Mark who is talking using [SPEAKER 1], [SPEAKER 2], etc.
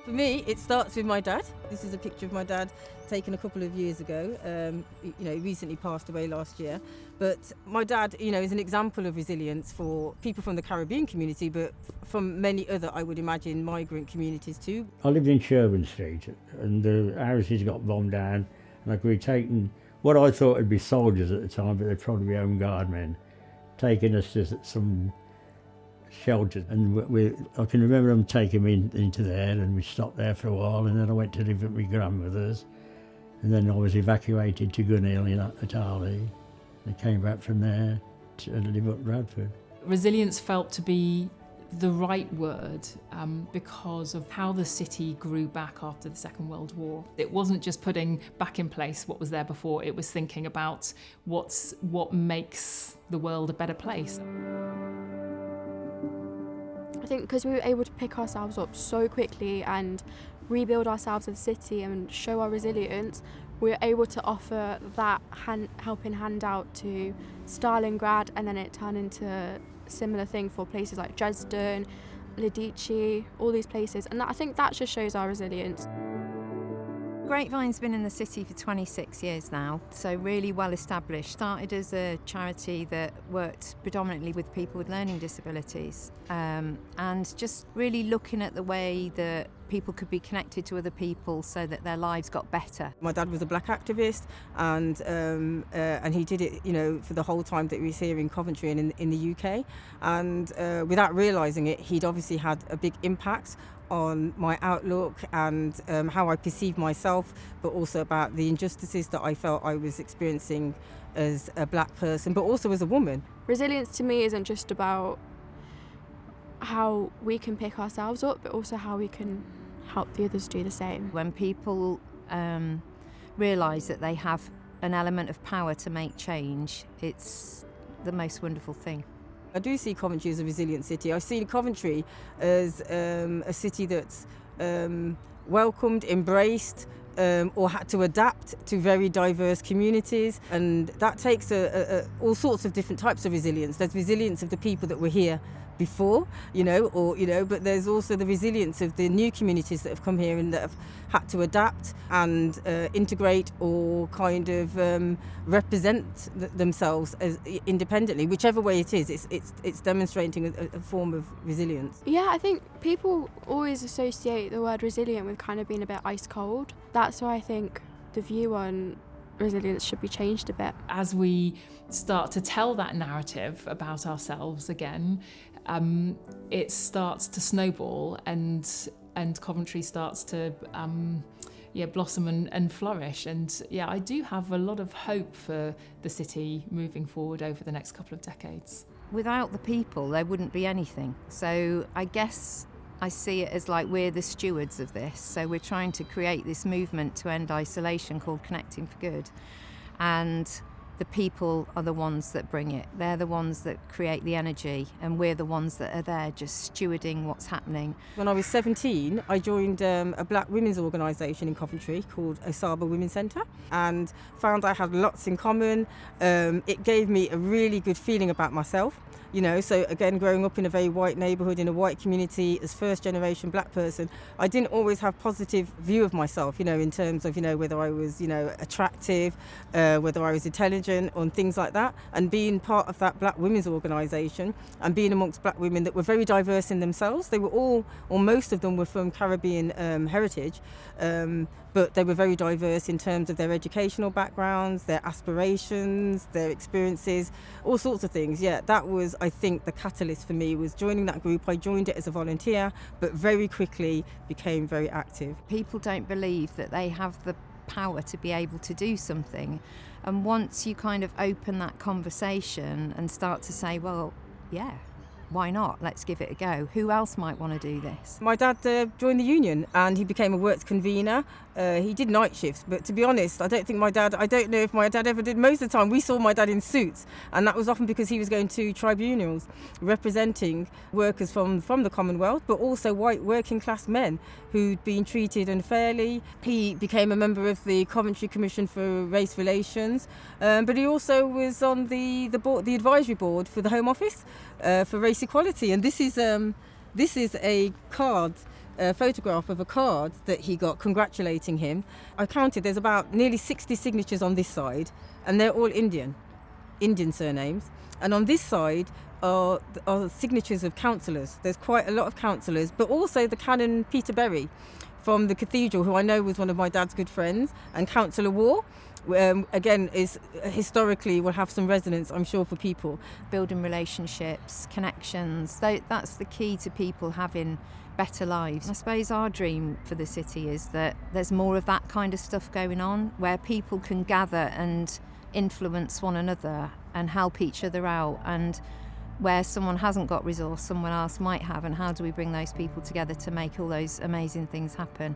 [SPEAKER 1] For me, it starts with my dad. This is a picture of my dad taken a couple of years ago. He recently passed away last year. But my dad, is an example of resilience for people from the Caribbean community, but from many other, I would imagine, migrant communities too.
[SPEAKER 2] I lived in Sherburn Street, and the houses got bombed down, and I could be taken, what I thought would be soldiers at the time, but they'd probably be home guard men, taking us to some shelters, and I can remember them taking me into there, and we stopped there for a while, and then I went to live at my grandmother's, and then I was evacuated to Gunhill at Arley, and came back from there to live up Bradford.
[SPEAKER 3] Resilience felt to be the right word because of how the city grew back after the Second World War. It wasn't just putting back in place what was there before, it was thinking about what makes the world a better place.
[SPEAKER 4] I think because we were able to pick ourselves up so quickly and rebuild ourselves as a city and show our resilience, we were able to offer that helping hand out to Stalingrad, and then it turned into a similar thing for places like Dresden, Lidice, all these places, and I think that just shows our resilience.
[SPEAKER 5] Grapevine's been in the city for 26 years now, so really well established. Started as a charity that worked predominantly with people with learning disabilities, and just really looking at the way that people could be connected to other people so that their lives got better.
[SPEAKER 1] My dad was a black activist, and he did it, for the whole time that he was here in Coventry and in the UK. And without realising it, he'd obviously had a big impact on my outlook and how I perceive myself, but also about the injustices that I felt I was experiencing as a black person, but also as a woman.
[SPEAKER 4] Resilience to me isn't just about how we can pick ourselves up, but also how we can help the others do the same.
[SPEAKER 5] When people realise that they have an element of power to make change, it's the most wonderful thing.
[SPEAKER 1] I do see Coventry as a resilient city. I see Coventry as a city that's welcomed, embraced, or had to adapt to very diverse communities, and that takes all sorts of different types of resilience. There's resilience of the people that were here before, but there's also the resilience of the new communities that have come here and that have had to adapt and integrate or kind of represent themselves as independently. Whichever way it is, it's demonstrating a form of resilience.
[SPEAKER 4] Yeah, I think people always associate the word resilient with kind of being a bit ice cold. That's why I think the view on resilience should be changed a bit.
[SPEAKER 3] As we start to tell that narrative about ourselves again, it starts to snowball, and Coventry starts to blossom and flourish. And I do have a lot of hope for the city moving forward over the next couple of decades.
[SPEAKER 5] Without the people, there wouldn't be anything. So I guess I see it as like we're the stewards of this. So we're trying to create this movement to end isolation called Connecting for Good. And the people are the ones that bring it. They're the ones that create the energy, and we're the ones that are there just stewarding what's happening.
[SPEAKER 1] When I was 17, I joined a black women's organisation in Coventry called Osaba Women's Centre, and found I had lots in common. It gave me a really good feeling about myself. So again, growing up in a very white neighbourhood, in a white community, as first generation black person, I didn't always have positive view of myself, in terms of, whether I was, attractive, whether I was intelligent, and things like that. And being part of that black women's organisation and being amongst black women that were very diverse in themselves, they were all, or most of them were from Caribbean heritage, but they were very diverse in terms of their educational backgrounds, their aspirations, their experiences, all sorts of things. Yeah, that was, I think, the catalyst for me, was joining that group. I joined it as a volunteer, but very quickly became very active.
[SPEAKER 5] People don't believe that they have the power to be able to do something. And once you kind of open that conversation and start to say, well, yeah, why not? Let's give it a go. Who else might want to do this?
[SPEAKER 1] My dad joined the union and he became a works convener. He did night shifts, but to be honest, I don't know if my dad ever did. Most of the time we saw my dad in suits, and that was often because he was going to tribunals representing workers from the Commonwealth, but also white working class men who'd been treated unfairly. He became a member of the Coventry Commission for Race Relations, but he also was on the advisory board for the Home Office for race equality. And this is a card a photograph of a card that he got congratulating him. I counted, there's about nearly 60 signatures on this side, and they're all Indian surnames. And on this side are signatures of councillors. There's quite a lot of councillors, but also the Canon Peter Berry from the cathedral, who I know was one of my dad's good friends, and Councillor War. Again, is historically will have some resonance, I'm sure, for people.
[SPEAKER 5] Building relationships, connections, that's the key to people having better lives. I suppose our dream for the city is that there's more of that kind of stuff going on, where people can gather and influence one another and help each other out, and where someone hasn't got resource, someone else might have, and how do we bring those people together to make all those amazing things happen?